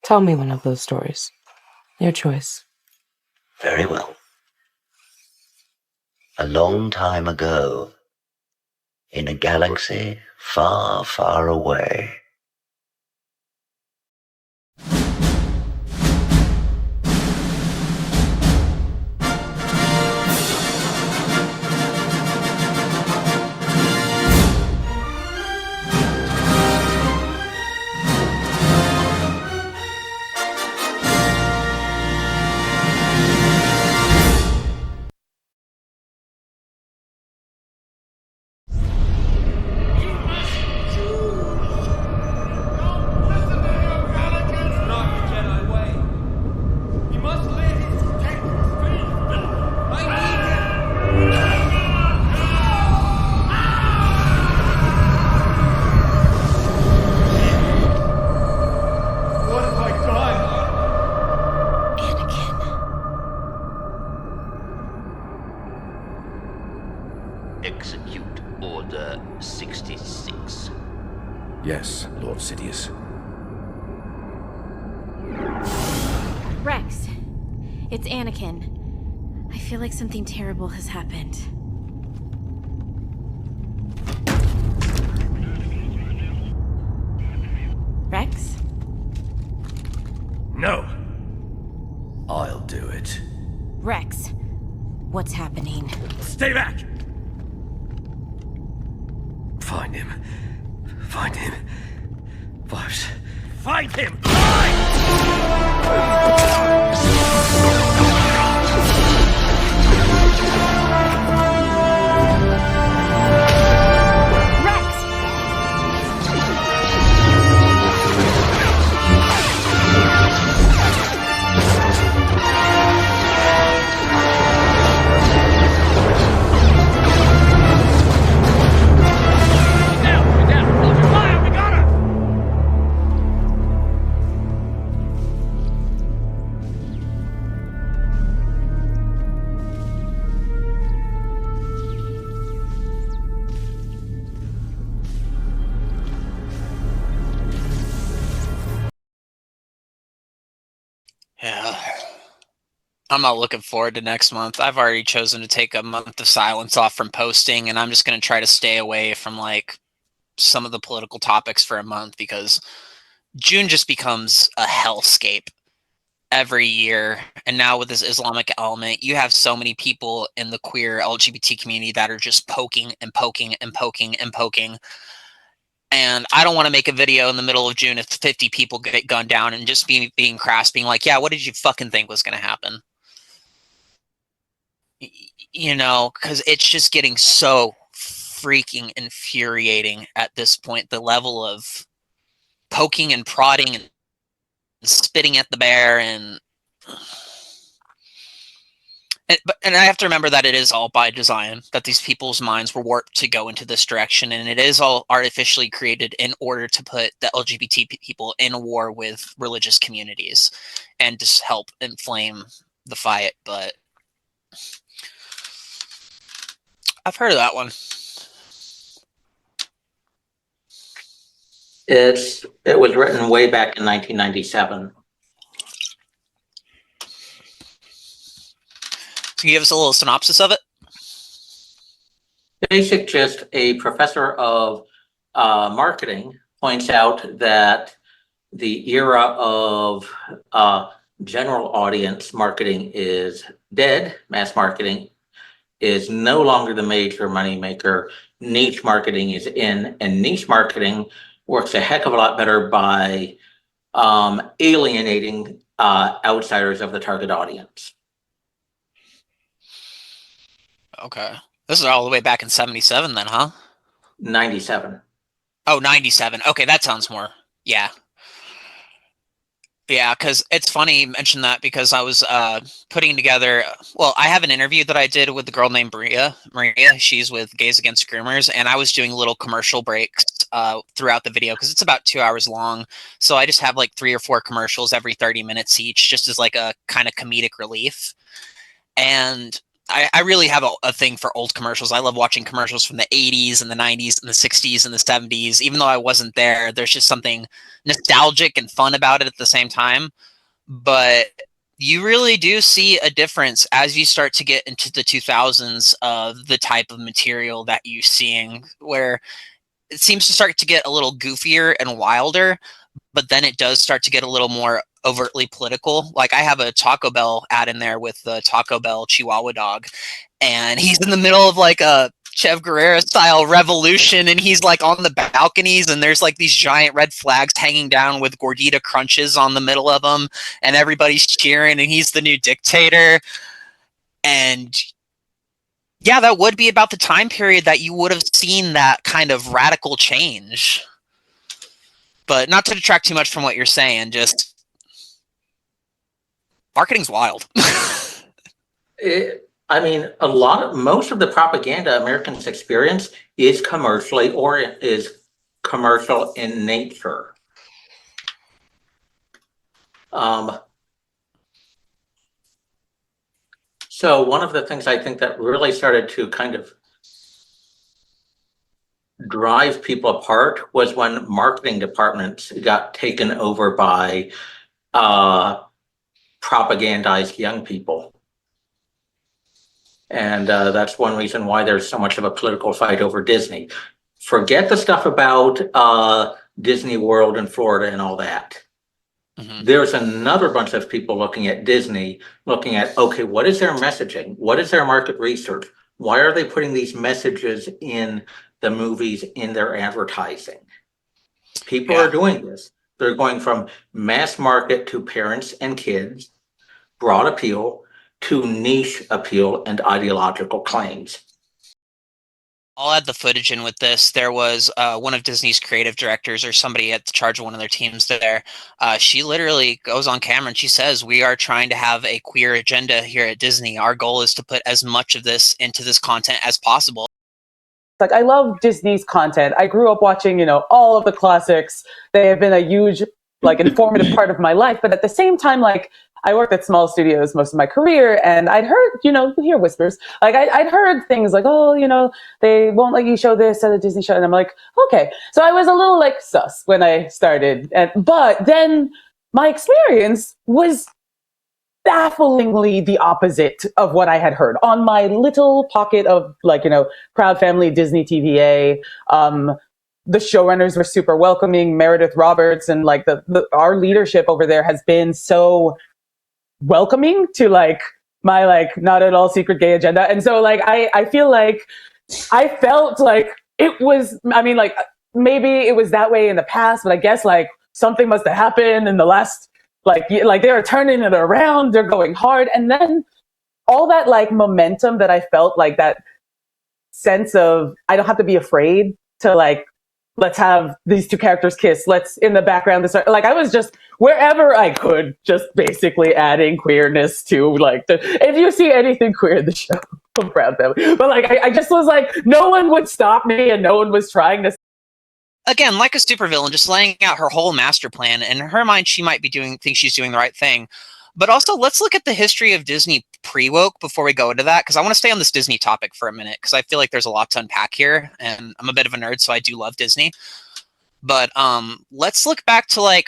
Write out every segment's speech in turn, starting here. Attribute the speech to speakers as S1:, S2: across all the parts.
S1: Tell me one of those stories. Your choice.
S2: Very well. A long time ago, in a galaxy far, far away, execute Order 66.
S3: Yes, Lord Sidious.
S4: Rex, it's Anakin. I feel like something terrible has happened. Rex?
S3: No! I'll do it.
S4: Rex, what's happening?
S3: Stay back! Find him. Find him. Vibes. Find him!
S5: Yeah. I'm not looking forward to next month. I've already chosen to take a month of silence off from posting, and I'm just going to try to stay away from, like, some of the political topics for a month, because June just becomes a hellscape every year. And now with this Islamic element, you have so many people in the queer LGBT community that are just poking and poking and poking and poking. And I don't want to make a video in the middle of June if 50 people get gunned down and just being crass, being like, yeah, what did you fucking think was going to happen? You know, because it's just getting so freaking infuriating at this point. The level of poking and prodding and spitting at the bear, and I have to remember that it is all by design, that these people's minds were warped to go into this direction, and it is all artificially created in order to put the LGBT people in a war with religious communities and just help inflame the fight. But I've heard of that one.
S6: It was written way back in 1997.
S5: Can you give us a little synopsis of it?
S6: Basic gist: a professor of marketing points out that the era of general audience marketing is dead. Mass marketing is no longer the major moneymaker. Niche marketing is in, and niche marketing works a heck of a lot better by alienating outsiders of the target audience.
S5: Okay. This is all the way back in 77 then, huh?
S6: 97.
S5: Oh, 97. Okay, that sounds more. Yeah. Yeah, because it's funny you mentioned that, because I was putting together, well, I have an interview that I did with the girl named Maria. She's with Gays Against Groomers, and I was doing little commercial breaks throughout the video, because it's about 2 hours long. So I just have like 3 or 4 commercials every 30 minutes each, just as like a kind of comedic relief. And I really have a thing for old commercials. I love watching commercials from the 80s and the 90s and the 60s and the 70s. Even though I wasn't there, there's just something nostalgic and fun about it at the same time. But you really do see a difference as you start to get into the 2000s of the type of material that you're seeing, where it seems to start to get a little goofier and wilder, but then it does start to get a little more overtly political. Like I have a Taco Bell ad in there with the Taco Bell Chihuahua dog, and he's in the middle of like a Che Guevara style revolution, and he's like on the balconies, and there's like these giant red flags hanging down with gordita crunches on the middle of them, and everybody's cheering, and he's the new dictator. And yeah, that would be about the time period that you would have seen that kind of radical change. But not to detract too much from what you're saying, just marketing's wild.
S6: I mean, most of the propaganda Americans experience is commercially or is commercial in nature. So one of the things I think that really started to kind of drive people apart was when marketing departments got taken over by propagandized young people. And that's one reason why there's so much of a political fight over Disney. Forget the stuff about Disney World in Florida and all that. Mm-hmm. There's another bunch of people looking at Disney, looking at, okay, what is their messaging? What is their market research? Why are they putting these messages in the movies, in their advertising? People are doing this. They're going from mass market to parents and kids, broad appeal, to niche appeal and ideological claims.
S5: I'll add the footage in with this. There was one of Disney's creative directors or somebody at the charge of one of their teams there. She literally goes on camera and she says, we are trying to have a queer agenda here at Disney. Our goal is to put as much of this into this content as possible.
S7: Like, I love Disney's content. I grew up watching, all of the classics. They have been a huge, informative part of my life. But at the same time, I worked at small studios most of my career, and I'd heard, you hear whispers. I'd heard things like, oh, they won't let you show this at a Disney show. And I'm like, okay. So I was a little sus when I started. But then my experience was bafflingly the opposite of what I had heard on my little pocket of Proud Family Disney TVA. The showrunners were super welcoming. Meredith Roberts and our leadership over there has been so welcoming to my not at all secret gay agenda. And so I feel like I felt like it was, maybe it was that way in the past, but I guess something must have happened in the last they are turning it around, they're going hard. And then all that momentum that I felt, that sense of I don't have to be afraid to let's have these two characters kiss. Let's in the background. I was just wherever I could, just basically adding queerness to if you see anything queer in the show, I'm Proud Family. But I just was no one would stop me, and no one was trying to.
S5: Again, like a supervillain, just laying out her whole master plan. In her mind, she might be think she's doing the right thing. But also, let's look at the history of Disney pre-woke before we go into that, because I want to stay on this Disney topic for a minute, because I feel like there's a lot to unpack here, and I'm a bit of a nerd, so I do love Disney. But let's look back to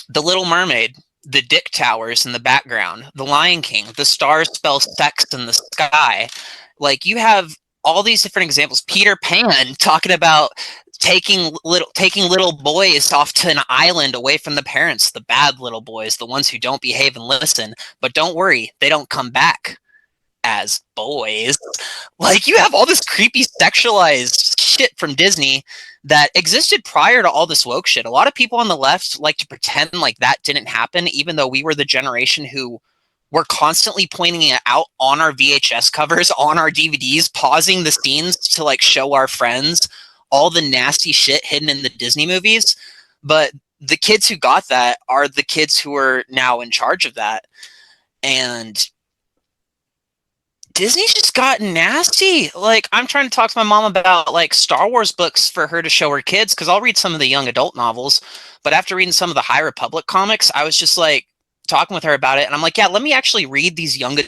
S5: The Little Mermaid, the Dick Towers in the background, The Lion King, the stars spell sex in the sky. You have all these different examples. Peter Pan talking about taking little boys off to an island away from the parents, the bad little boys, the ones who don't behave and listen. But don't worry, they don't come back as boys. You have all this creepy sexualized shit from Disney that existed prior to all this woke shit. A lot of people on the left like to pretend that didn't happen, even though we were the generation who were constantly pointing it out on our VHS covers, on our DVDs, pausing the scenes to show our friends all the nasty shit hidden in the Disney movies. But the kids who got that are the kids who are now in charge of that. And Disney's just gotten nasty. I'm trying to talk to my mom about Star Wars books for her to show her kids, because I'll read some of the young adult novels. But after reading some of the High Republic comics, I was just talking with her about it. And I'm yeah, let me actually read these young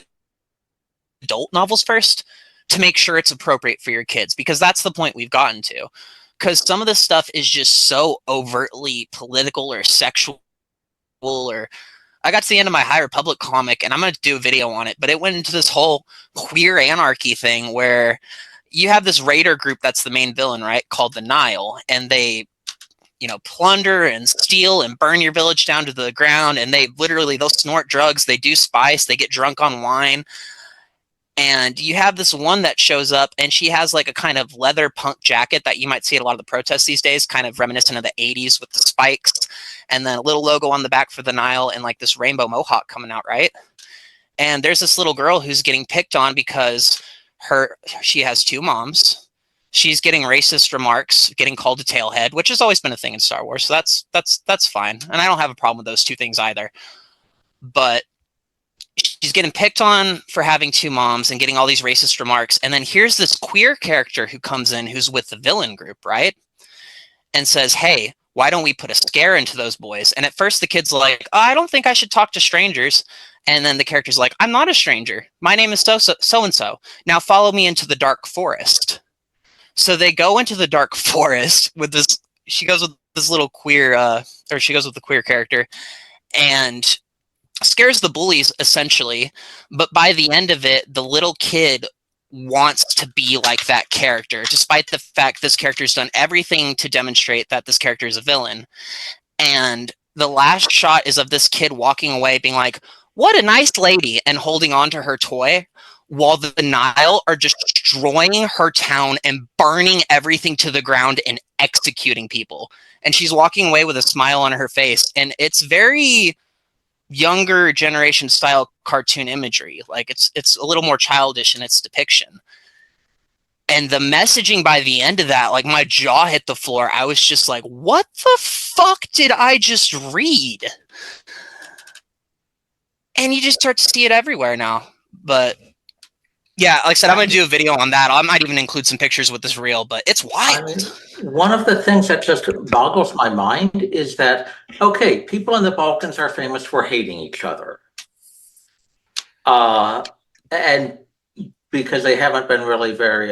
S5: adult novels first to make sure it's appropriate for your kids, because that's the point we've gotten to. Because some of this stuff is just so overtly political or sexual, or I got to the end of my High Republic comic, and I'm going to do a video on it, but it went into this whole queer anarchy thing where you have this raider group that's the main villain, right, called the Nile, and they, you know, plunder and steal and burn your village down to the ground, and they'll snort drugs, they do spice, they get drunk on wine. And you have this one that shows up, and she has like a kind of leather punk jacket that you might see at a lot of the protests these days, kind of reminiscent of the 80s with the spikes, and then a little logo on the back for the Nile, and like this rainbow mohawk coming out, right? And there's this little girl who's getting picked on because she has two moms. She's getting racist remarks, getting called a tailhead, which has always been a thing in Star Wars, so that's fine. And I don't have a problem with those two things either. But she's getting picked on for having two moms and getting all these racist remarks. And then here's this queer character who comes in who's with the villain group, right? And says, hey, why don't we put a scare into those boys? And at first the kid's like, oh, I don't think I should talk to strangers. And then the character's like, I'm not a stranger. My name is so-and-so. Now follow me into the dark forest. So they go into the dark forest with this, she goes with this little queer, she goes with the queer character, and scares the bullies essentially, but by the end of it, the little kid wants to be like that character, despite the fact this character's done everything to demonstrate that this character is a villain. And the last shot is of this kid walking away being like, what a nice lady, and holding on to her toy, while the Nile are just destroying her town and burning everything to the ground and executing people. And she's walking away with a smile on her face, and it's very younger generation style cartoon imagery. Like it's a little more childish in its depiction. And the messaging by the end of that, like my jaw hit the floor. I was just like, what the fuck did I just read? And you just start to see it everywhere now. But yeah, like I said, I'm going to do a video on that. I might even include some pictures with this reel, but it's wild.
S6: I mean, one of the things that just boggles my mind is that, okay, people in the Balkans are famous for hating each other. And because they haven't been really very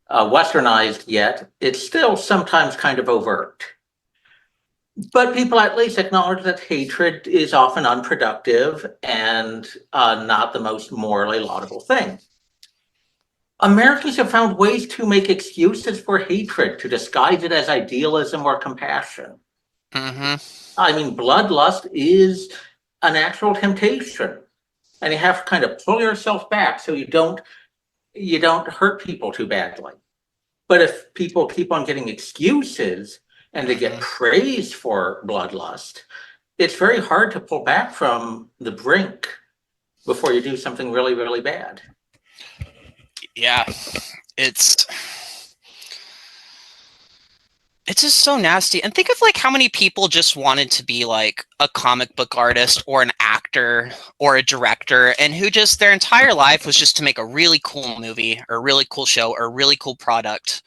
S6: westernized yet, it's still sometimes kind of overt. But people at least acknowledge that hatred is often unproductive and not the most morally laudable thing. Americans have found ways to make excuses for hatred, to disguise it as idealism or compassion.
S5: Mm-hmm.
S6: I mean, bloodlust is a natural temptation, and you have to kind of pull yourself back so you don't hurt people too badly. But if people keep on getting excuses and they get praised for bloodlust, it's very hard to pull back from the brink before you do something really, really bad.
S5: Yeah, it's just so nasty. And think of like how many people just wanted to be like a comic book artist or an actor or a director, and who just their entire life was just to make a really cool movie or a really cool show or a really cool product,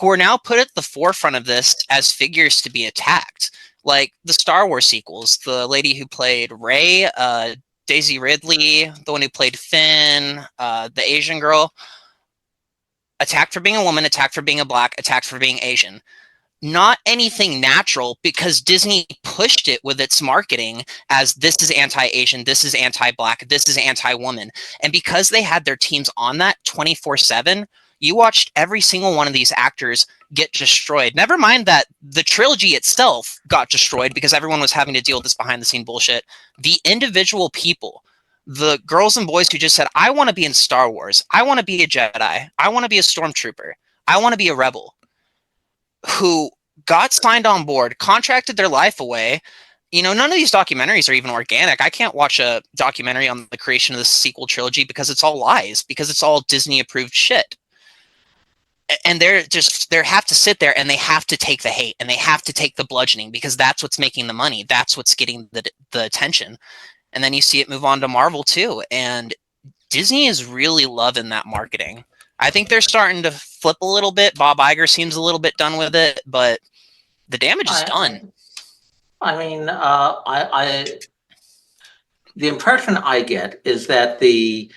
S5: who are now put at the forefront of this as figures to be attacked. Like the Star Wars sequels, the lady who played Rey, Daisy Ridley, the one who played Finn, the Asian girl, attacked for being a woman, attacked for being a black, attacked for being Asian. Not anything natural, because Disney pushed it with its marketing as this is anti-Asian, this is anti-black, this is anti-woman. And because they had their teams on that 24/7, you watched every single one of these actors get destroyed. Never mind that the trilogy itself got destroyed because everyone was having to deal with this behind-the-scene bullshit. The individual people, the girls and boys who just said, I want to be in Star Wars, I want to be a Jedi, I want to be a stormtrooper, I want to be a rebel, who got signed on board, contracted their life away. You know, none of these documentaries are even organic. I can't watch a documentary on the creation of this sequel trilogy because it's all lies, because it's all Disney-approved shit. And they have to sit there and they have to take the hate and they have to take the bludgeoning, because that's what's making the money. That's what's getting the attention. And then you see it move on to Marvel too. And Disney is really loving that marketing. I think they're starting to flip a little bit. Bob Iger seems a little bit done with it, but the damage is done.
S6: I mean, the impression I get is that the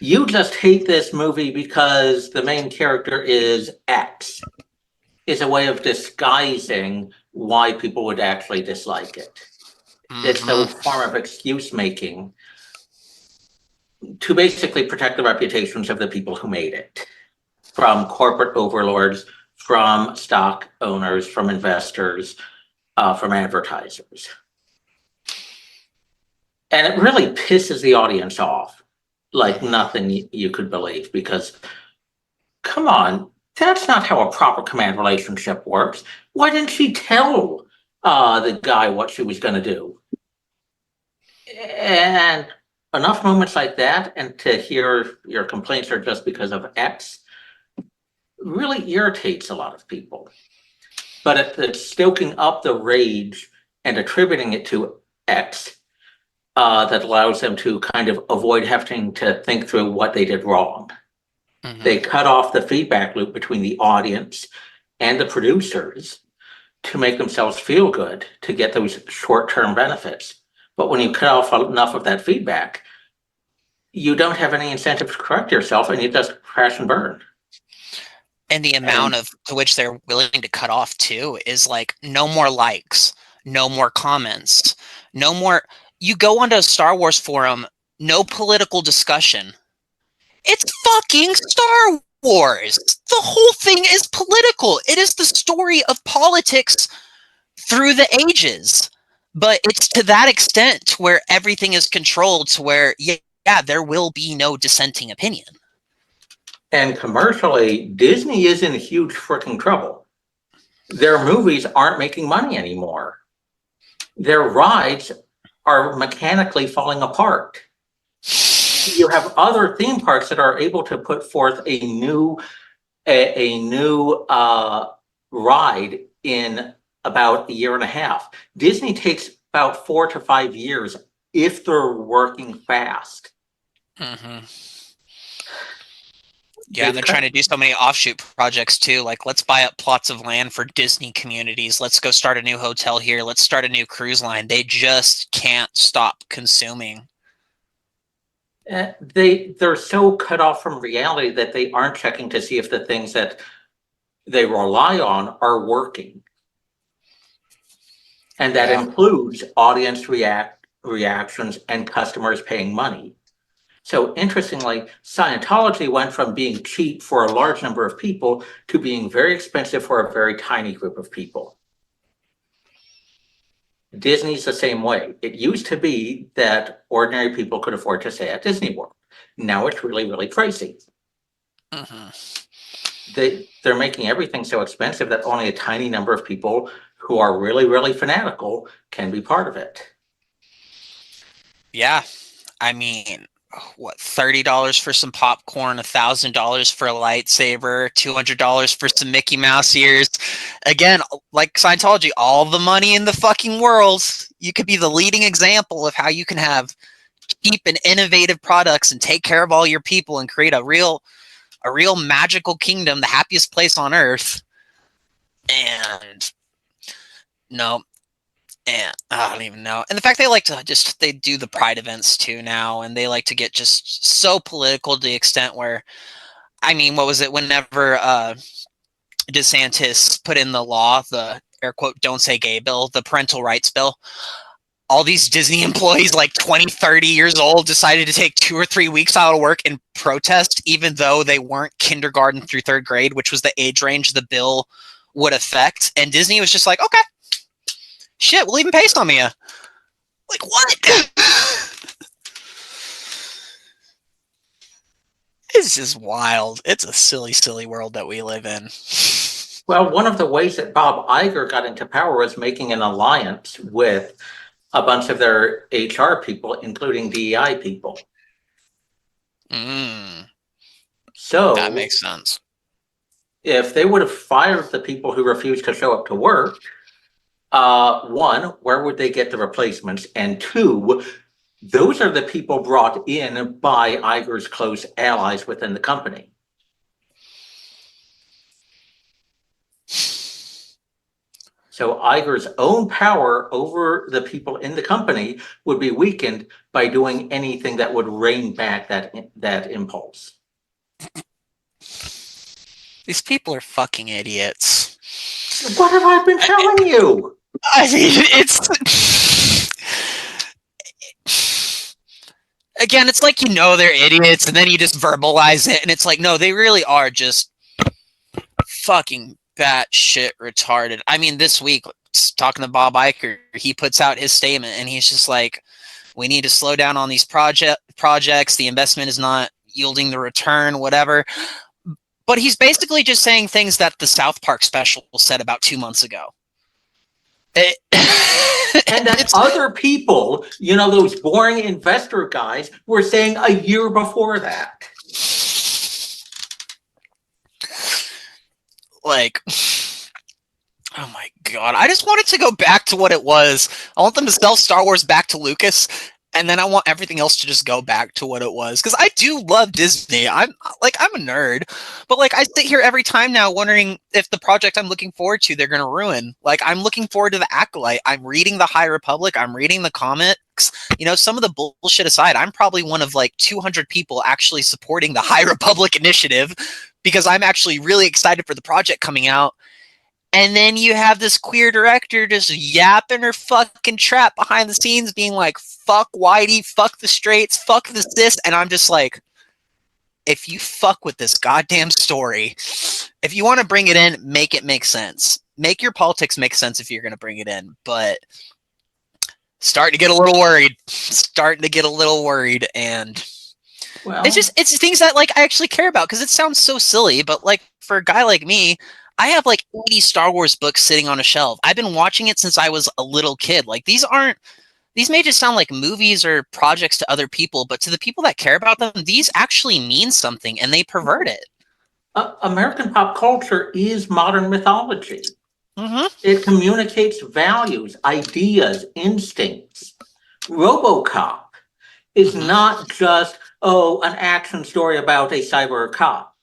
S6: You just hate this movie because the main character is X, is a way of disguising why people would actually dislike it. It's a form of excuse making to basically protect the reputations of the people who made it, from corporate overlords, from stock owners, from investors, from advertisers. And it really pisses the audience off like nothing you could believe, because come on, that's not how a proper command relationship works. Why didn't she tell the guy what she was going to do? And enough moments like that, and to hear your complaints are just because of X, really irritates a lot of people. But it's stoking up the rage and attributing it to X that allows them to kind of avoid having to think through what they did wrong. They cut off the feedback loop between the audience and the producers to make themselves feel good, to get those short-term benefits. But when you cut off enough of that feedback, you don't have any incentive to correct yourself, and you just crash and burn.
S5: And the amount to which they're willing to cut off too is like no more likes, no more comments, no more. You go onto a Star Wars forum, no political discussion. It's fucking Star Wars. The whole thing is political. It is the story of politics through the ages. But it's to that extent where everything is controlled to where, yeah, there will be no dissenting opinion.
S6: And commercially, Disney is in huge freaking trouble. Their movies aren't making money anymore. Their rides are mechanically falling apart. You have other theme parks that are able to put forth a new ride in about a year and a half. Disney takes about 4 to 5 years if they're working fast.
S5: Yeah, and they're trying to do so many offshoot projects too. Like, let's buy up plots of land for Disney communities. Let's go start a new hotel here. Let's start a new cruise line. They just can't stop consuming.
S6: They're so cut off from reality that they aren't checking to see if the things that they rely on are working. And that includes audience reactions and customers paying money. So interestingly, Scientology went from being cheap for a large number of people to being very expensive for a very tiny group of people. Disney's the same way. It used to be that ordinary people could afford to stay at Disney World. Now it's really, really pricey. They're making everything so expensive that only a tiny number of people who are really, really fanatical can be part of it.
S5: Yeah, I mean, what, $30 for some popcorn, $1,000 for a lightsaber, $200 for some Mickey Mouse ears. Again, like Scientology, all the money in the fucking world. You could be the leading example of how you can have cheap and innovative products and take care of all your people and create a real magical kingdom, the happiest place on earth. And no. And I don't even know. And the fact they like to they do the pride events too now, and they like to get just so political to the extent where, I mean, what was it, whenever DeSantis put in the law, the air quote, don't say gay bill, the parental rights bill, all these Disney employees, like 20, 30 years old, decided to take 2 or 3 weeks out of work and protest, even though they weren't kindergarten through 3rd grade, which was the age range the bill would affect. And Disney was just like, okay, shit, we'll even pay some of you. Like, what? It's just wild. It's a silly, silly world that we live in.
S6: Well, one of the ways that Bob Iger got into power was making an alliance with a bunch of their HR people, including DEI people. So
S5: that makes sense.
S6: If they would have fired the people who refused to show up to work, one, where would they get the replacements? And two, those are the people brought in by Iger's close allies within the company. So Iger's own power over the people in the company would be weakened by doing anything that would rein back that impulse.
S5: These people are fucking idiots.
S6: What have I been telling you?
S5: I mean, it's... Again, it's like, you know, they're idiots, and then you just verbalize it, and it's like, no, they really are just fucking batshit retarded. I mean, this week, talking to Bob Iger, he puts out his statement, and he's just like, we need to slow down on these projects. The investment is not yielding the return, whatever. But he's basically just saying things that the South Park special said about 2 months ago.
S6: And that other people, you know, those boring investor guys, were saying a year before that.
S5: Like, oh my god. I just want it to go back to what it was. I want them to sell Star Wars back to Lucas, and then I want everything else to just go back to what it was. Because I do love Disney. I'm a nerd. But like, I sit here every time now wondering if the project I'm looking forward to, they're going to ruin. Like, I'm looking forward to the Acolyte. I'm reading the High Republic. I'm reading the comics. You know, some of the bullshit aside, I'm probably one of like 200 people actually supporting the High Republic initiative because I'm actually really excited for the project coming out. And then you have this queer director just yapping her fucking trap behind the scenes being like, fuck Whitey, fuck the straights, fuck the cis. And I'm just like, if you fuck with this goddamn story, if you want to bring it in, make it make sense. Make your politics make sense if you're going to bring it in. But starting to get a little worried. And
S6: Well,
S5: it's things that like I actually care about because it sounds so silly. But like for a guy like me, I have like 80 Star Wars books sitting on a shelf. I've been watching it since I was a little kid. Like these may just sound like movies or projects to other people, but to the people that care about them, these actually mean something and they pervert it.
S6: American pop culture is modern mythology.
S5: Mm-hmm.
S6: It communicates values, ideas, instincts. RoboCop is not just, an action story about a cyber cop.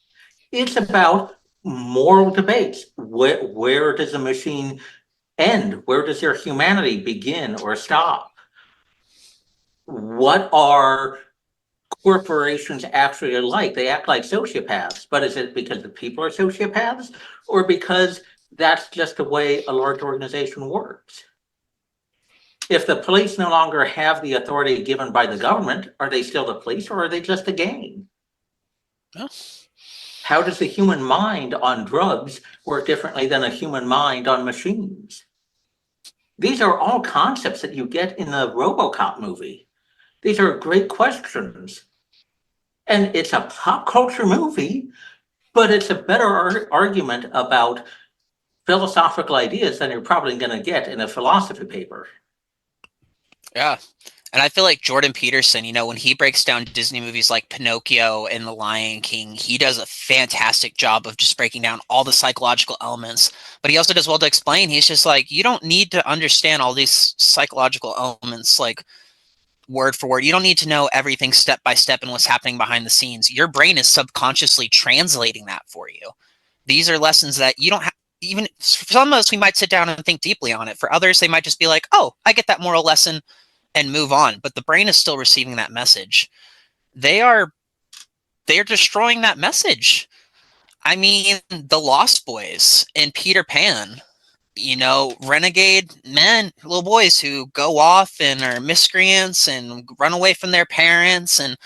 S6: It's about moral debates. Where does a machine end? Where does their humanity begin or stop? What are corporations actually like? They act like sociopaths, but is it because the people are sociopaths or because that's just the way a large organization works? If the police no longer have the authority given by the government, are they still the police or are they just a gang?
S5: Oh.
S6: How does the human mind on drugs work differently than a human mind on machines? These are all concepts that you get in the RoboCop movie. These are great questions. And it's a pop culture movie, but it's a better argument about philosophical ideas than you're probably going to get in a philosophy paper.
S5: Yeah. And I feel like Jordan Peterson, you know, when he breaks down Disney movies like Pinocchio and The Lion King, he does a fantastic job of just breaking down all the psychological elements. But he also does well to explain. He's just like, you don't need to understand all these psychological elements like word for word. You don't need to know everything step by step and what's happening behind the scenes. Your brain is subconsciously translating that for you. These are lessons that you don't have. Even for some of us, we might sit down and think deeply on it. For others, they might just be like, oh, I get that moral lesson and move on. But the brain is still receiving that message. They're destroying that message. I mean, the Lost Boys and Peter Pan, you know, renegade men, little boys who go off and are miscreants and run away from their parents. And,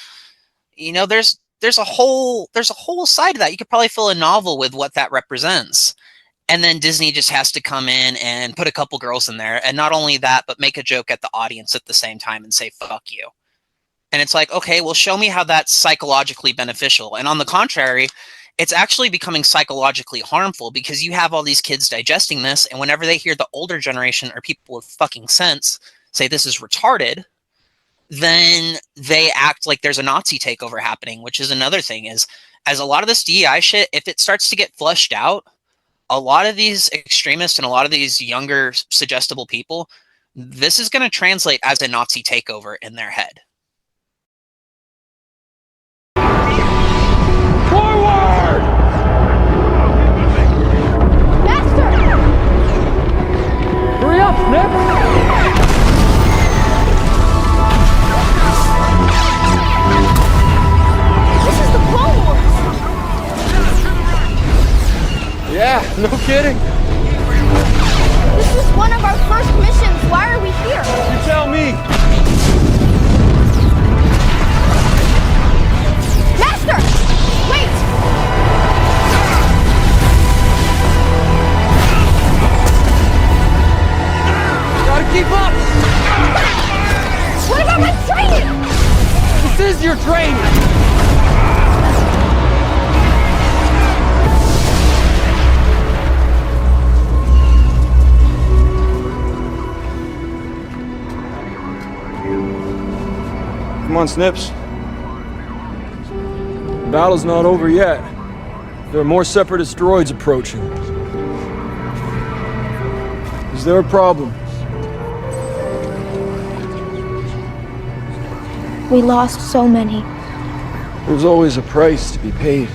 S5: you know, there's a whole side of that. You could probably fill a novel with what that represents. And then Disney just has to come in and put a couple girls in there. And not only that, but make a joke at the audience at the same time and say, fuck you. And it's like, okay, well, show me how that's psychologically beneficial. And on the contrary, it's actually becoming psychologically harmful because you have all these kids digesting this. And whenever they hear the older generation or people with fucking sense say this is retarded, then they act like there's a Nazi takeover happening, which is another thing is, as a lot of this DEI shit, if it starts to get flushed out, a lot of these extremists and a lot of these younger suggestible people, this is going to translate as a Nazi takeover in their head.
S8: Master! Hurry up, Snip!
S9: This is the Clone Wars!
S8: Yeah, no kidding.
S9: This is one of our first missions. Why are we here?
S8: You tell me.
S9: Master! Wait!
S8: Gotta keep up.
S9: What about my training?
S8: This is your training. Come on, Snips. The battle's not over yet. There are more separatist droids approaching. Is there a problem?
S9: We lost so many.
S8: There's always a price to be paid.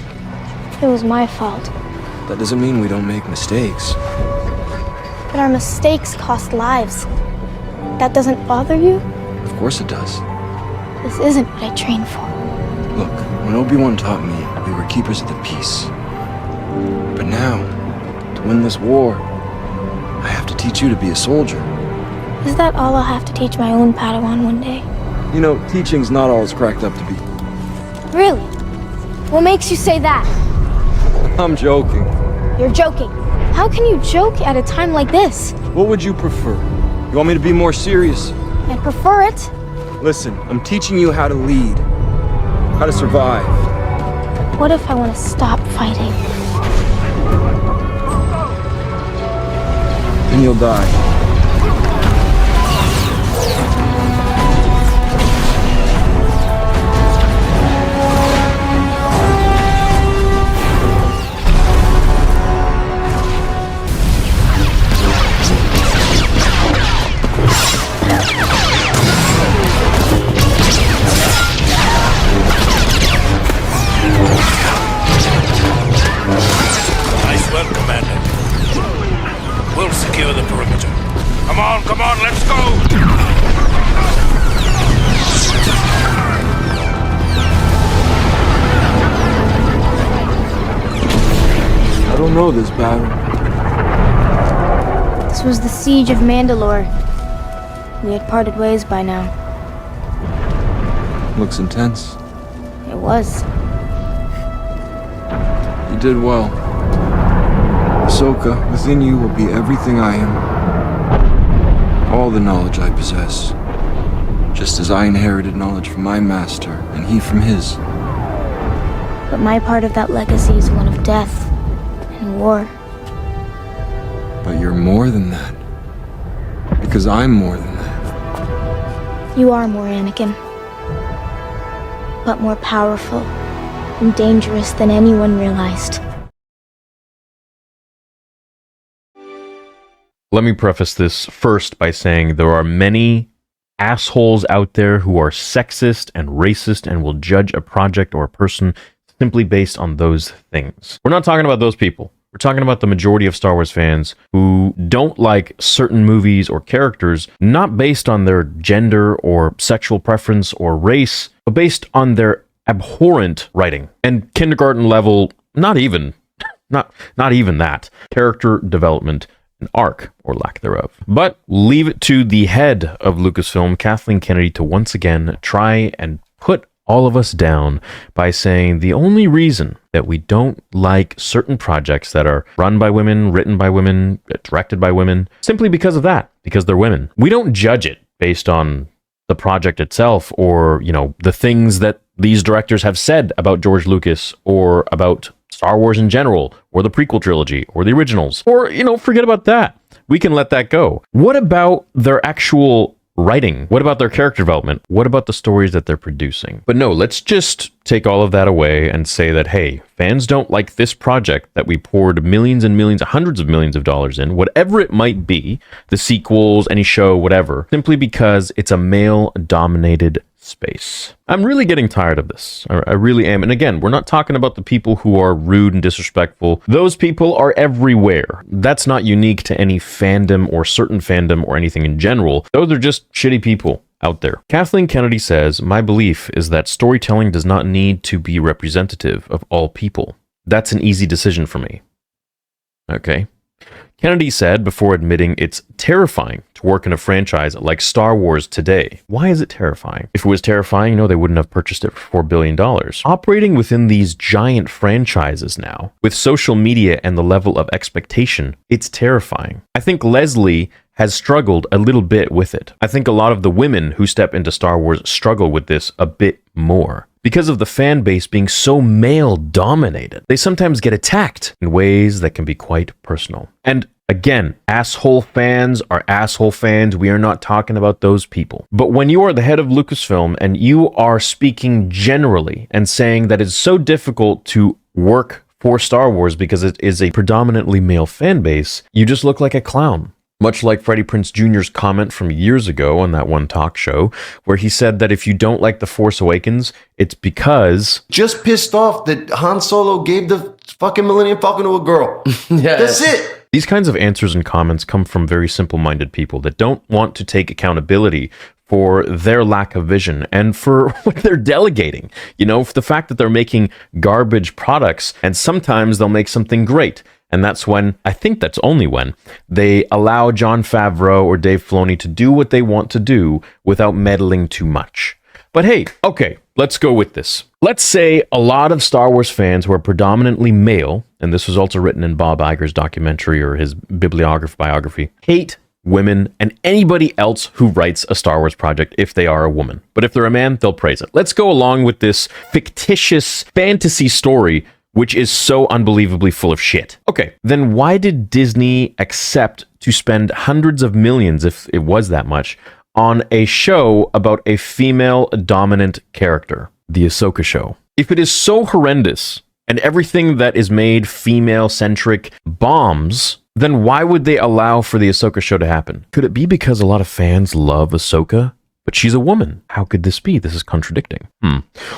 S9: It was my fault.
S8: That doesn't mean we don't make mistakes.
S9: But our mistakes cost lives. That doesn't bother you?
S8: Of course it does.
S9: This isn't what I trained for.
S8: Look, when Obi-Wan taught me, we were keepers of the peace. But now, to win this war, I have to teach you to be a soldier.
S9: Is that all I'll have to teach my own Padawan one day?
S8: You know, teaching's not all it's cracked up to be.
S9: Really? What makes you say that?
S8: I'm joking.
S9: You're joking. How can you joke at a time like this?
S8: What would you prefer? You want me to be more serious?
S9: I prefer it.
S8: Listen, I'm teaching you how to lead, how to survive.
S9: What if I want to stop fighting?
S8: Then you'll die.
S3: Nice work, Commander. We'll secure the perimeter. Come on, let's go!
S8: I don't know this battle.
S9: This was the siege of Mandalore. We had parted ways by now.
S8: Looks intense.
S9: It was.
S8: You did well. Ahsoka, within you will be everything I am. All the knowledge I possess. Just as I inherited knowledge from my master, and he from his.
S9: But my part of that legacy is one of death and war.
S8: But you're more than that. Because I'm more than that.
S9: You are more, Anakin. But more powerful and dangerous than anyone realized.
S10: Let me preface this first by saying there are many assholes out there who are sexist and racist and will judge a project or a person simply based on those things. We're not talking about those people. We're talking about the majority of Star Wars fans who don't like certain movies or characters, not based on their gender or sexual preference or race, but based on their abhorrent writing. And kindergarten level, not even that. Character development and arc, or lack thereof. But leave it to the head of Lucasfilm, Kathleen Kennedy, to once again try and put all of us down by saying the only reason that we don't like certain projects that are run by women, written by women, directed by women, simply because of that, because they're women. We don't judge it based on the project itself or, the things that these directors have said about George Lucas or about Star Wars in general, or the prequel trilogy, or the originals, or, forget about that. We can let that go. What about their actual writing? What about their character development? What about the stories that they're producing? But no, let's just take all of that away and say that, hey, fans don't like this project that we poured millions and millions, hundreds of millions of dollars in, whatever it might be, the sequels, any show, whatever, simply because it's a male-dominated space. I'm really getting tired of this. I really am. And again, we're not talking about the people who are rude and disrespectful. Those people are everywhere. That's not unique to any fandom or certain fandom or anything in general. Those are just shitty people out there. Kathleen Kennedy says, "My belief is that storytelling does not need to be representative of all people. That's an easy decision for me." Okay. Kennedy said before admitting it's terrifying to work in a franchise like Star Wars today. Why is it terrifying? If it was terrifying, no, they wouldn't have purchased it for $4 billion. Operating within these giant franchises now, with social media and the level of expectation, it's terrifying. I think Leslye has struggled a little bit with it. I think a lot of the women who step into Star Wars struggle with this a bit more. Because of the fan base being so male-dominated, they sometimes get attacked in ways that can be quite personal. And again, asshole fans are asshole fans. We are not talking about those people. But when you are the head of Lucasfilm and you are speaking generally and saying that it's so difficult to work for Star Wars because it is a predominantly male fan base, you just look like a clown. Much like Freddie Prinze Jr.'s comment from years ago on that one talk show, where he said that if you don't like The Force Awakens, it's because...
S11: Just pissed off that Han Solo gave the fucking Millennium Falcon to a girl. Yeah, that's it.
S10: These kinds of answers and comments come from very simple-minded people that don't want to take accountability for their lack of vision and for what they're delegating. You know, for the fact that they're making garbage products, and sometimes they'll make something great. And that's when, I think that's only when, they allow Jon Favreau or Dave Filoni to do what they want to do without meddling too much. But hey, okay, let's go with this. Let's say a lot of Star Wars fans who are predominantly male, and this was also written in Bob Iger's documentary or his biography, hate women and anybody else who writes a Star Wars project if they are a woman. But if they're a man, they'll praise it. Let's go along with this fictitious fantasy story which is so unbelievably full of shit. Okay, then why did Disney accept to spend hundreds of millions, if it was that much, on a show about a female-dominant character, the Ahsoka show? If it is so horrendous, and everything that is made female-centric bombs, then why would they allow for the Ahsoka show to happen? Could it be because a lot of fans love Ahsoka? But she's a woman. How could this be? This is contradicting.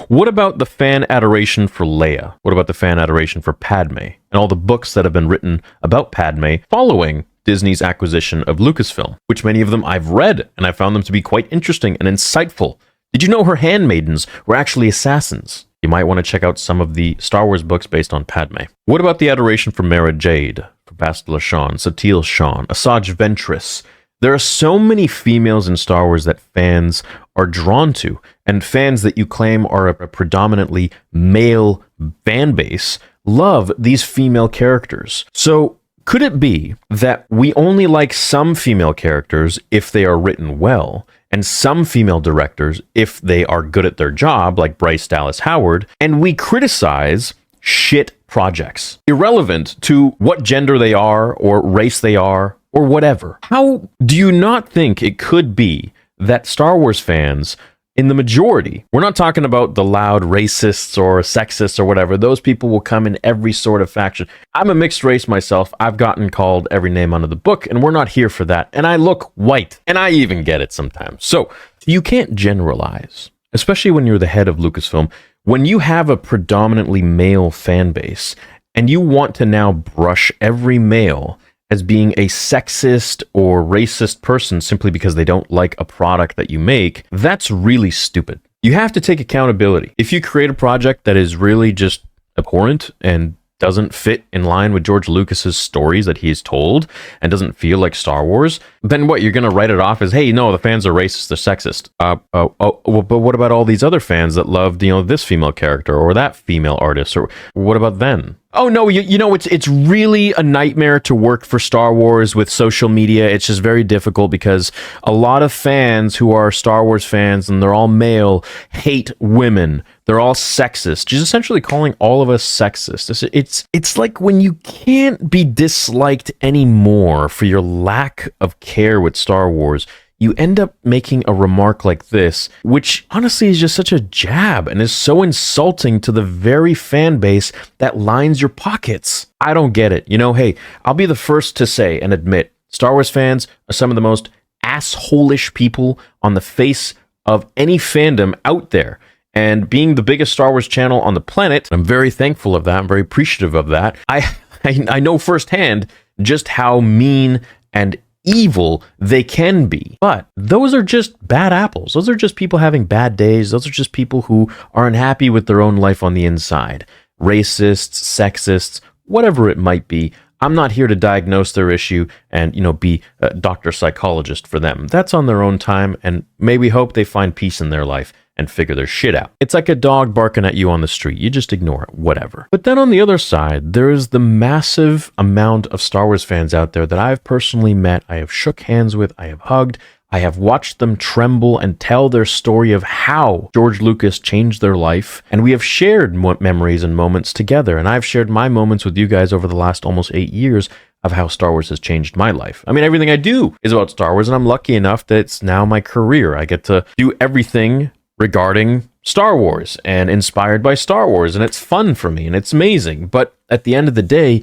S10: What about the fan adoration for Leia? What about the fan adoration for Padme? And all the books that have been written about Padme following Disney's acquisition of Lucasfilm, which many of them I've read, and I found them to be quite interesting and insightful. Did you know her handmaidens were actually assassins? You might want to check out some of the Star Wars books based on Padme. What about the adoration for Mara Jade, for Bastila Shan, Satele Shan, Asajj Ventress? There are so many females in Star Wars that fans are drawn to, and fans that you claim are a predominantly male fan base love these female characters. So could it be that we only like some female characters if they are written well, and some female directors if they are good at their job, like Bryce Dallas Howard, and we criticize shit projects, irrelevant to what gender they are or race they are, or whatever? How do you not think it could be that Star Wars fans, in the majority, we're not talking about the loud racists or sexists or whatever, those people will come in every sort of faction. I'm a mixed race myself. I've gotten called every name under the book, and we're not here for that. And I look white, and I even get it sometimes. So you can't generalize, especially when you're the head of Lucasfilm. When you have a predominantly male fan base, and you want to now brush every male as being a sexist or racist person simply because they don't like a product that you make, that's really stupid. You have to take accountability. If you create a project that is really just abhorrent and doesn't fit in line with George Lucas's stories that he's told and doesn't feel like Star Wars, then what, you're going to write it off as, hey, no, the fans are racist, they're sexist. But what about all these other fans that loved, this female character or that female artist? Or what about then? Oh no, it's really a nightmare to work for Star Wars with social media. It's just very difficult because a lot of fans who are Star Wars fans, and they're all male, hate women. They're all sexist. She's essentially calling all of us sexist. It's like when you can't be disliked anymore for your lack of care with Star Wars, you end up making a remark like this, which honestly is just such a jab and is so insulting to the very fan base that lines your pockets. I don't get it. Hey, I'll be the first to say and admit, Star Wars fans are some of the most asshole-ish people on the face of any fandom out there. And being the biggest Star Wars channel on the planet, I'm very thankful of that. I'm very appreciative of that. I know firsthand just how mean and evil they can be. But those are just bad apples. Those are just people having bad days. Those are just people who are unhappy with their own life on the inside. Racists, sexists, whatever it might be. I'm not here to diagnose their issue and, be a doctor psychologist for them. That's on their own time, and may we hope they find peace in their life and figure their shit out. It's like a dog barking at you on the street. You just ignore it, whatever. But then on the other side, there's the massive amount of Star Wars fans out there that I've personally met, I have shook hands with, I have hugged, I have watched them tremble and tell their story of how George Lucas changed their life, and we have shared memories and moments together, and I've shared my moments with you guys over the last almost 8 years of how Star Wars has changed my life. I mean, everything I do is about Star Wars, and I'm lucky enough that it's now my career. I get to do everything regarding Star Wars and inspired by Star Wars, and it's fun for me and it's amazing. But at the end of the day,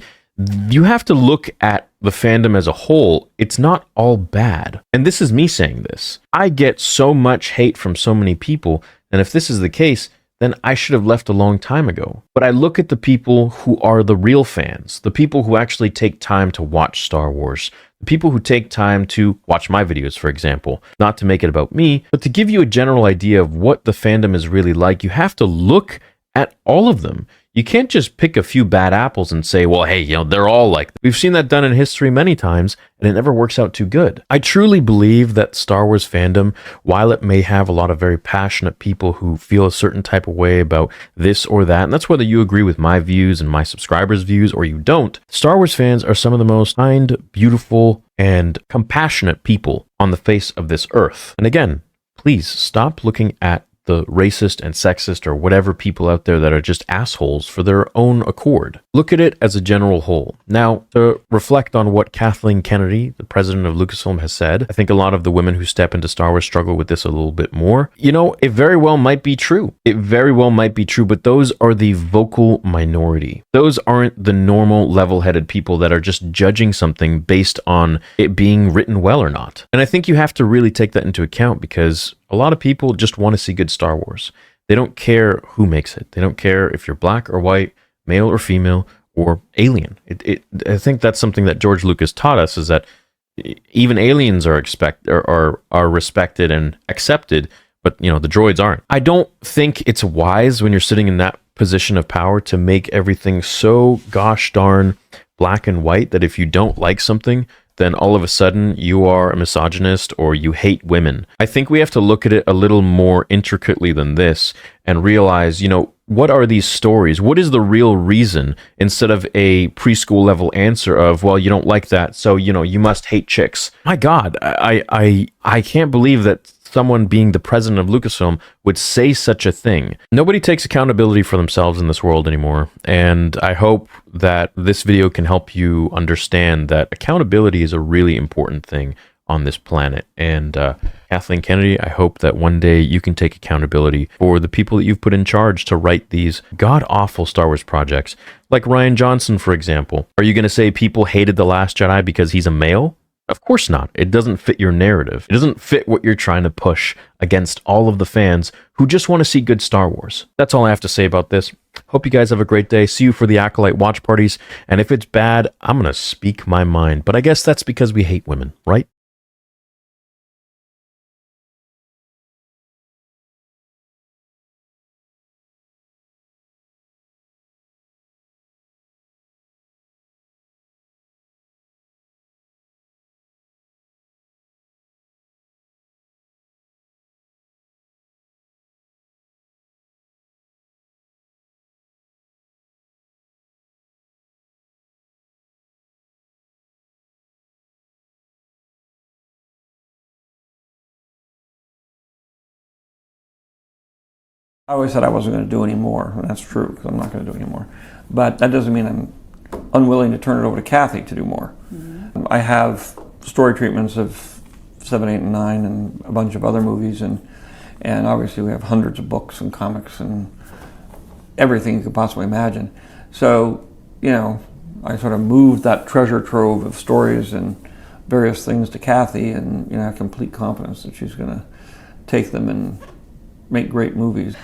S10: you have to look at the fandom as a whole. It's not all bad. And this is me saying this. I get so much hate from so many people, and if this is the case, then I should have left a long time ago. But I look at the people who are the real fans, the people who actually take time to watch Star Wars, the people who take time to watch my videos, for example, not to make it about me, but to give you a general idea of what the fandom is really like. You have to look at all of them. You can't just pick a few bad apples and say, well, hey, they're all like that. We've seen that done in history many times, and it never works out too good. I truly believe that Star Wars fandom, while it may have a lot of very passionate people who feel a certain type of way about this or that, and that's whether you agree with my views and my subscribers' views or you don't, Star Wars fans are some of the most kind, beautiful, and compassionate people on the face of this earth. And again, please stop looking at the racist and sexist or whatever people out there that are just assholes for their own accord. Look at it as a general whole. Now, to reflect on what Kathleen Kennedy, the president of Lucasfilm, has said, I think a lot of the women who step into Star Wars struggle with this a little bit more. It very well might be true. It very well might be true, but those are the vocal minority. Those aren't the normal level-headed people that are just judging something based on it being written well or not. And I think you have to really take that into account, because a lot of people just want to see good Star Wars. They don't care who makes it. They don't care if you're black or white, male or female, or alien. I think that's something that George Lucas taught us, is that even aliens are respected and accepted, but the droids aren't. I don't think it's wise when you're sitting in that position of power to make everything so gosh darn black and white that if you don't like something, then all of a sudden you are a misogynist or you hate women. I think we have to look at it a little more intricately than this and realize, what are these stories? What is the real reason, instead of a preschool level answer of, well, you don't like that, so, you must hate chicks. My God, I can't believe that someone being the president of Lucasfilm would say such a thing. Nobody takes accountability for themselves in this world anymore, and I hope that this video can help you understand that accountability is a really important thing on this planet. And Kathleen Kennedy, I hope that one day you can take accountability for the people that you've put in charge to write these god-awful Star Wars projects, like Rian Johnson, for example. Are you going to say people hated The Last Jedi because he's a male? Of course not. It doesn't fit your narrative. It doesn't fit what you're trying to push against all of the fans who just want to see good Star Wars. That's all I have to say about this. Hope you guys have a great day. See you for the Acolyte watch parties. And if it's bad, I'm going to speak my mind. But I guess that's because we hate women, right?
S12: I always said I wasn't going to do any more, and that's true, because I'm not going to do any more. But that doesn't mean I'm unwilling to turn it over to Kathy to do more. Mm-hmm. I have story treatments of 7, 8, and 9 and a bunch of other movies, and obviously we have hundreds of books and comics and everything you could possibly imagine. So, I sort of moved that treasure trove of stories and various things to Kathy, and I have complete confidence that she's going to take them and make great movies.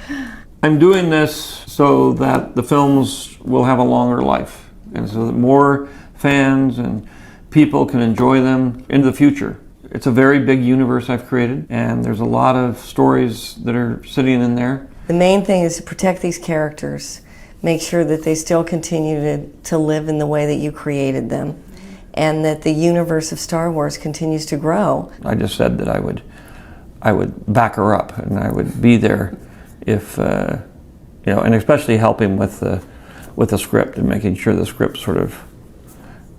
S12: I'm doing this so that the films will have a longer life, and so that more fans and people can enjoy them into the future. It's a very big universe I've created, and there's a lot of stories that are sitting in there.
S13: The main thing is to protect these characters, make sure that they still continue to live in the way that you created them, and that the universe of Star Wars continues to grow.
S12: I just said that I would back her up, and I would be there if, you know, and especially helping with the script and making sure the script sort of,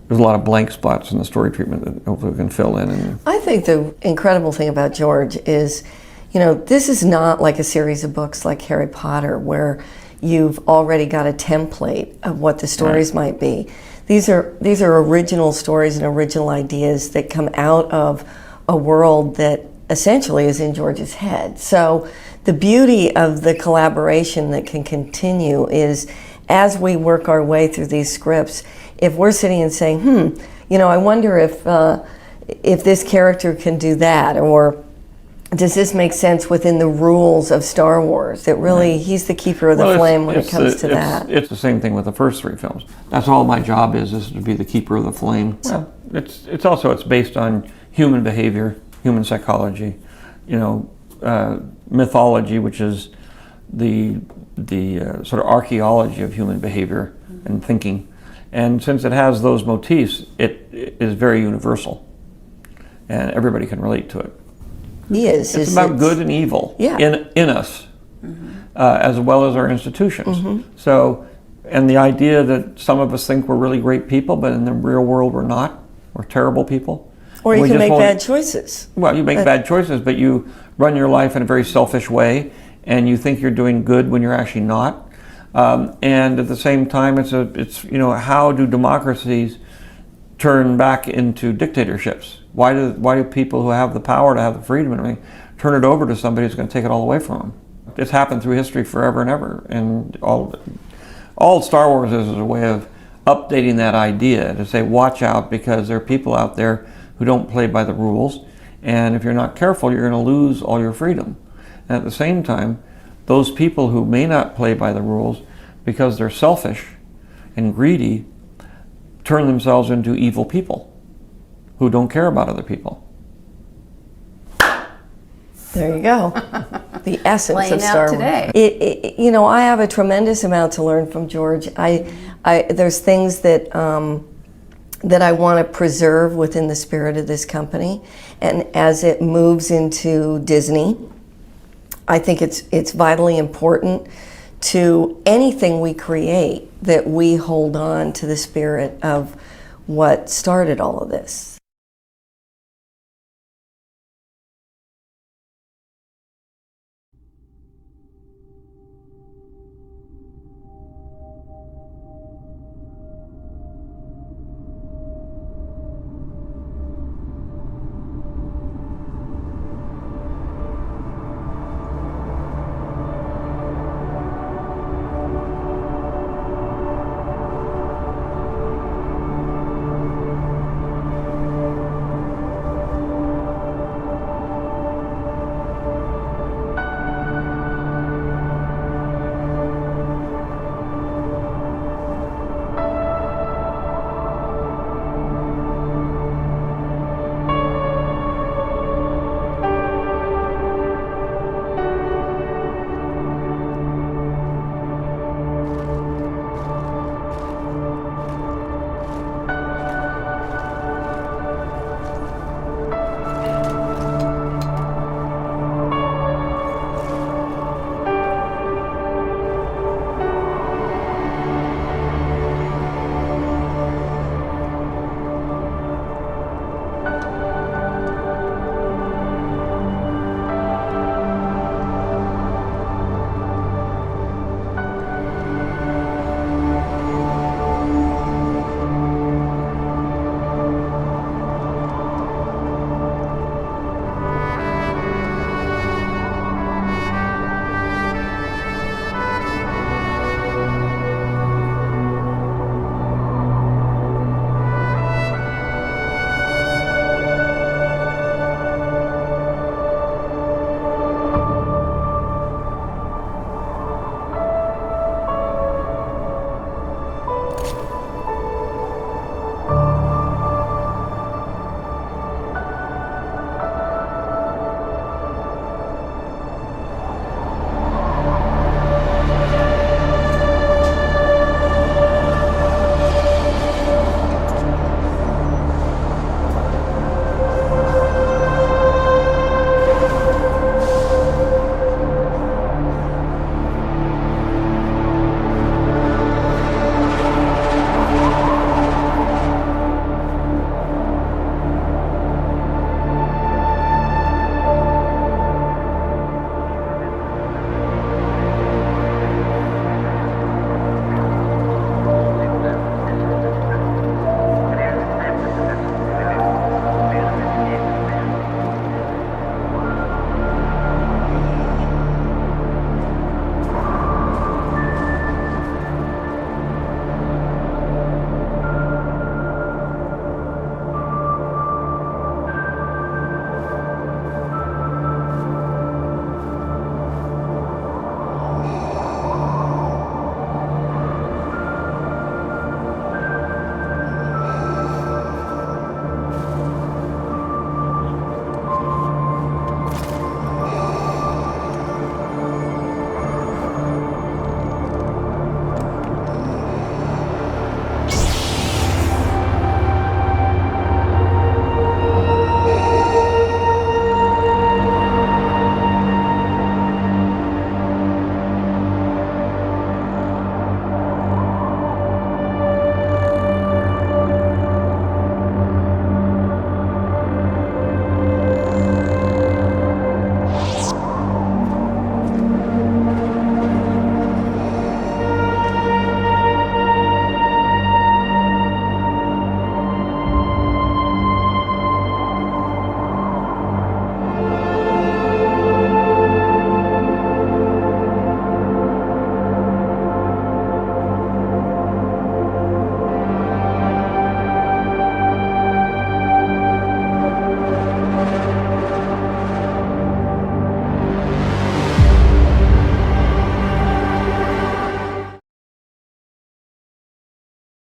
S12: there's a lot of blank spots in the story treatment that hopefully we can fill in. And
S13: I think the incredible thing about George is, you know, this is not like a series of books like Harry Potter where you've already got a template of what the stories might be. These are original stories and original ideas that come out of a world that essentially is in George's head. So the beauty of the collaboration that can continue is as we work our way through these scripts, if we're sitting and saying, you know, I wonder if this character can do that, or does this make sense within the rules of Star Wars? That really, he's the keeper of the flame when it comes to that.
S12: It's the same thing with the first three films. That's all my job is to be the keeper of the flame. Well, it's also based on human behavior, human psychology, you know, mythology, which is the sort of archaeology of human behavior and thinking. And since it has those motifs, it is very universal, and everybody can relate to it. It's about good and evil in us, as well as our institutions. So, and the idea that some of us think we're really great people, but in the real world we're not. We're terrible people.
S13: Or you can make bad choices.
S12: Well, you make bad choices, but you run your life in a very selfish way, and you think you're doing good when you're actually not. And at the same time, it's you know, how do democracies turn back into dictatorships? Why do people who have the power to have the freedom and everything turn it over to somebody who's going to take it all away from them? It's happened through history forever and ever, and all Star Wars is a way of updating that idea to say, watch out, because there are people out there who don't play by the rules, and if you're not careful, you're going to lose all your freedom. And at the same time, those people who may not play by the rules because they're selfish and greedy turn themselves into evil people who don't care about other people.
S13: There you go. The essence
S14: Playing
S13: of Star
S14: out today.
S13: Wars. You know, I have a tremendous amount to learn from George. There's things that I want to preserve within the spirit of this company, and as it moves into Disney, I think it's vitally important to anything we create that we hold on to the spirit of what started all of this.